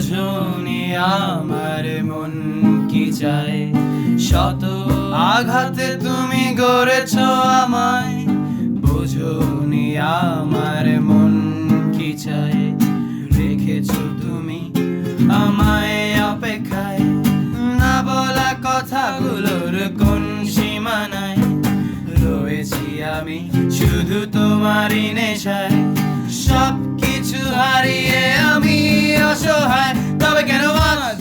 বোঝনি আমার মন কি চায়। শত আঘাতে তুমি গড়েছ আমায়, বোঝনি আমার মন কি চায়। রেখেছো তুমি আমায় অপেক্ষায়, না বলা কথাগুলোর কোন সীমানায়। রয়েছি আমি শুধু তোমারই নেশায়, সবকিছু হারিয়ে আমি অসহায়। তবে কেন আজ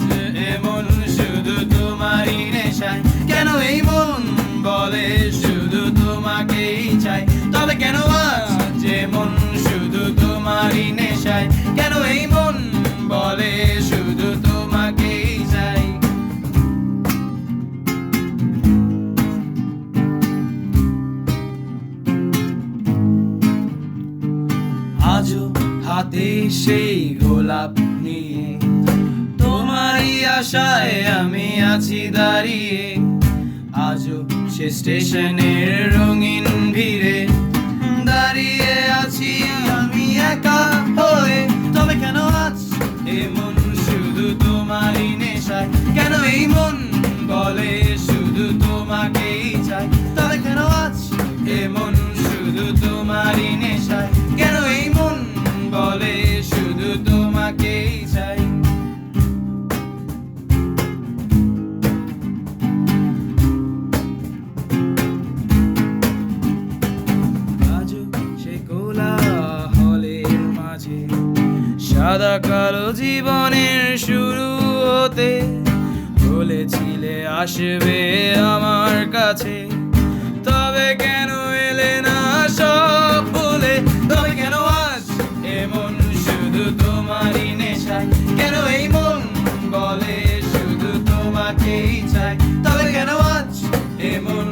এমন শুধু তোমারই নেশায়? কেন এই মন বলে শুধু তোমাকেই চাই? তবে কেন আজ এমন শুধু তোমারই নেশায়? কেন এই মন বলে শুধু তোমাকেই চাই? আজও হাতে সেই গোলাপ নিয়ে, তোমারই আশায় আমি আছি দাঁড়িয়ে। আজও সে স্টেশনের রঙিন ভিড়ে দাঁড়িয়ে আছি আমি একা হয়ে। তবে কেন আজ এমন শুধু তোমারই নেশায়? কেন এই মন বলে শুধু তোমাকেই চাই? তবে কেন আজ এমন শুধু তোমারই নেশায়? কেন এই মন বলে শুধু তোমাকেই চাই? আজও সে কোলাহলের মাঝে সাদা কালো জীবনের শুরু হতে বলেছিলে আসবে আমার কাছে। তবে কেন এলে না সব ভুলে? তবে কেন আজ এমন শুধু তোমারই নেশায়? কেন এই মন বলে শুধু তোমাকেই চাই? তবে কেন আজ এমন